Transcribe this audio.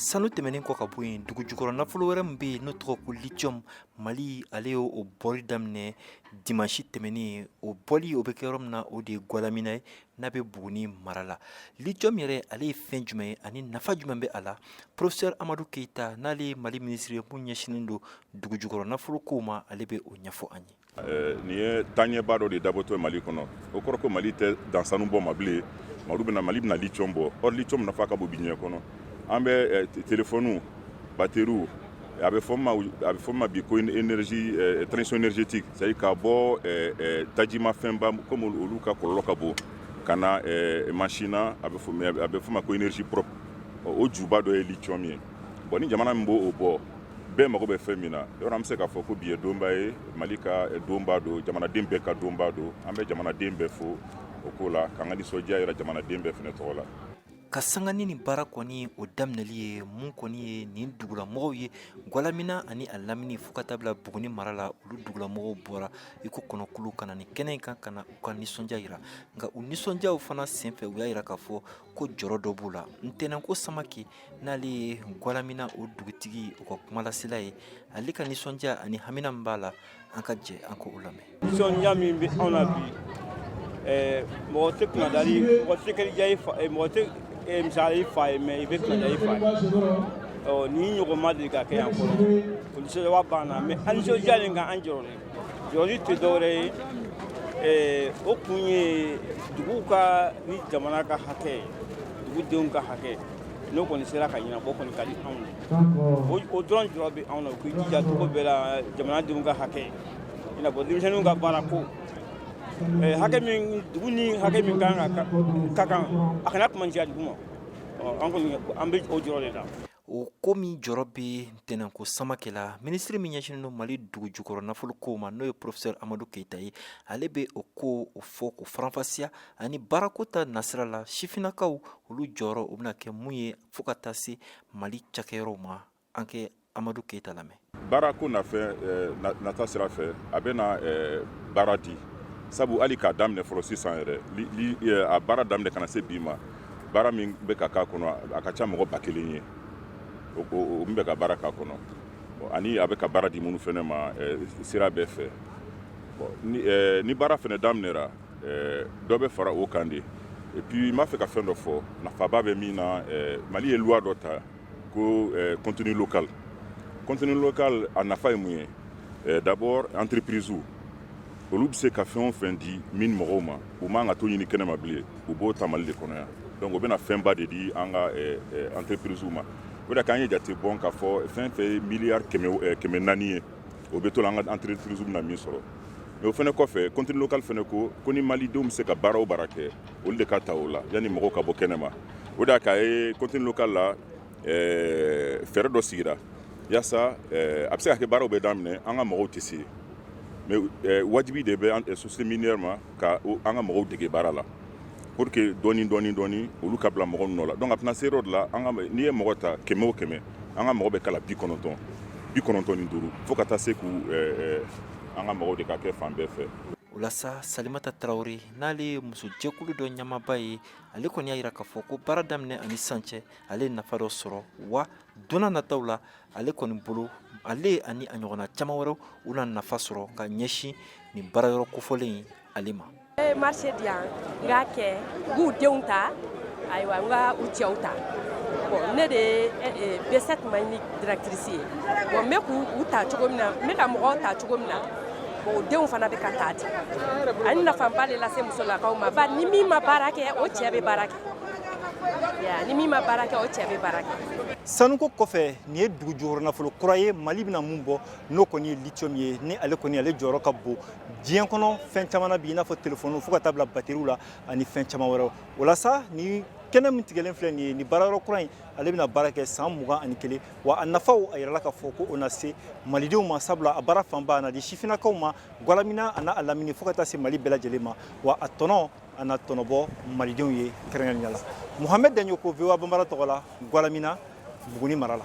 Sanu tɛmɛnen kɔ ka bɔ yen dugu jukɔrɔ nafolo wɛrɛ min bɛ yen n'o tɔgɔ ko lithium Mali ale y'o bɔli daminɛ dimanche tɛmɛnen o bɔli o bɛ kɛ yɔrɔ min na o de ye Gualamina ye n'a bɛ Buguni mara la. Lithium yɛrɛ ale ye fɛn jumɛn ye ani nafa jumɛn bɛ a la? Professeur Amadou Keita n'ale ye Mali ministre ye mun ɲɛsinnen don dugu jukɔrɔ nafolo kow ma ale bɛ o ɲɛfɔ an ye. Nin ye taaɲɛba dɔ de dabɔtɔ ye Mali kɔnɔ o kɔrɔ ko Mali tɛ dan sanu bɔ ma bilen Mali bɛna lithium bɔ or lithium nafa ka bon bi diɲɛ kɔnɔ an bɛ téléphone batterie a bɛ fɔ ma bi ko énergie transition énergétique c'est-à-dire ka bɔ tajimafɛnba comme olu ka kɔlɔlɔ ka bon ka na machine na a bɛ fɔ ma ko énergie propre o juba dɔ ye lithium ye bon ni jamana min b'o bɔ bɛɛ mago bɛ fɛn min na yɔrɔ an bɛ se k'a fɔ ko bi ye donba ye Mali ka donba don jamanaden bɛɛ ka donba don an bɛ jamanaden bɛɛ fo o ko la k'an ka nisɔndiya yɛrɛ jamanaden bɛɛ fɛnɛ tɔgɔ la. Ka sangani ni baara kɔni o daminɛli ye mun kɔni ye nin dugulamɔgɔw ye Gualamina ani a lamini fo ka taa bila Buguni mara la olu dugulamɔgɔw bɔra i ko kɔnɔkulu ka na nin kɛnɛ in kan ka na u ka nisɔndiya yira nka u nisɔndiyaw fana senfɛ u y'a yira k'a fɔ ko jɔrɔ dɔ b'u la Ntɛnɛnko Samake n'ale ye Gualamina o dugutigi o ka kumalasela ye ale ka nisɔndiya ani hamina min b'a la an ka jɛ an ko o lamɛn. Nisɔndiya min bɛ anw na bi mɔgɔ tɛ kunnadali mɔgɔ tɛ kɛridiya mɔgɔ tɛ misali fa ye mais i bɛ kunnadiya i fa ye ni ɲɔgɔn ma deli ka kɛ yan fɔlɔ o nisɔndiya banna mais an nisɔndiyalen kan an jɔrɔli tɛ dɔwɛrɛ ye o kun ye duguw ka ni jamana ka hakɛ dugudenw ka hakɛ n'o kɔni sera ka ɲɛnabɔ kɔni ka di anw ye o dɔrɔn jɔrɔ bɛ anw na u k'u jija cogo bɛɛ la jamanadenw ka hakɛ i n'a fɔ denmisɛnninw ka baara ko hakɛ min dugu ni hakɛ min ka kan a kana kuma jia dugu ma an kɔni an bɛ o jɔrɔ de la. O ko min jɔrɔ bɛ Ntɛnɛnko Samake la minisiri min ɲɛsinnen don Mali dugu jukɔrɔ nafolo kow ma n'o ye professeur Amadou Keita ye ale bɛ o ko o fɔ k'o faranfasiya ani baarako ta nasira la sifinnakaw olu jɔyɔrɔ o bɛna kɛ mun ye fo ka taa se Mali cakɛyɔrɔw ma an kɛ Amadou Keita lamɛn. Baarako nata sira fɛ a bɛna baara di sabu hali k'a daminɛ fɔlɔ sisan yɛrɛ a baara daminɛ kana se bi ma baara min bɛ ka k'a kɔnɔ a ka ca mɔgɔ 1000 ye o min bɛ ka baara k'a kɔnɔ ani a bɛ ka baara di minnu fɛnɛ ma sira bɛɛ fɛ ni baara fɛnɛ daminɛra dɔ bɛ fara o kan de et puis n b'a fɛ ka fɛn dɔ fɔ nafaba bɛ min na Mali ye loi dɔ ta ko contenu local a nafa ye mun ye d'abord entreprise olu bɛ se ka fɛn o fɛn di min mɔgɔw ma u man ka to ɲini kɛnɛma bilen u b'o ta Mali de kɔnɔ yan donc o bɛna fɛnba de di an ka entreprise ma o de k'an ye jate bɔn k'a fɔ fɛn fɛn ye miliyari 400 ye o bɛ to la an ka entreprise bɛna min sɔrɔ mais o fɛnɛ kɔfɛ contenu local fɛnɛ ko ni malidenw bɛ se ka baara o baara kɛ olu de ka ta o la yanni mɔgɔw ka bɔ kɛnɛma o de k'a ye contenu local la fɛɛrɛ dɔ sigira yaasa a bɛ se ka kɛ baaraw bɛ daminɛ an ka mɔgɔw tɛ se mais wajibi de bɛ société minière ma ka an ka mɔgɔw dege baara la pour que dɔɔni olu ka bila mɔgɔw nɔ la donc a tɛna se yɔrɔ de la n'i ye mɔgɔ ta 100 o 100 an ka mɔgɔ bɛ kala 95 fo ka taa se k'u an ka mɔgɔw de ka kɛ fan bɛɛ fɛ. O la sa Salimata Traoré n'ale ye musojɛkulu dɔ ɲamaba ye ale kɔni y'a yira k'a fɔ ko baara daminɛ ani sisan cɛ ale ye nafa dɔ sɔrɔ wa don n'a nataw la ale kɔni bolo ale ani a ɲɔgɔnna caman wɛrɛw u na nafa sɔrɔ ka ɲɛsin nin baarayɔrɔ kofɔlen in ale ma. Marché di yan n k'a kɛ n b'u denw ta ayiwa n ka u cɛw ta bon ne de ye B7 Marine directrice ye bon n bɛ k'u ta cogo min na n bɛ ka mɔgɔw ta cogo min na bon o denw fana bɛ ka taa ten ani nafaba de lase musolakaw ma bari ni min ma baara kɛ o cɛ bɛ baara kɛ ni min ma baara kɛ o cɛ bɛ baara kɛ. Sanuko kɔfɛ nin ye dugu jukɔrɔ nafolo kura ye Mali bɛna mun bɔ n'o kɔni ye lithium ye ni ale kɔni ale jɔyɔrɔ ka bon diɲɛ kɔnɔ fɛn caman bi i n'a fɔ téléphone fo ka taa bila batteriw la ani fɛn caman wɛrɛw o la sa ni kɛnɛ min tigɛlen filɛ nin ye ni baarayɔrɔ kura in ale bɛna baara kɛ san 21 wa a nafaw a yirala k'a fɔ ko o na se malidenw ma sabula a baara fanba a na di sifinnakaw ma Gualamina a n'a a lamini fo ka taa se Mali bɛɛ lajɛlen ma wa a tɔnɔ a na tɔnɔbɔ malidenw ye kɛrɛnkɛrɛnnenya la Mohamed Daɲoko VOA Banbara tɔgɔ la Gualamina Buguni mara la.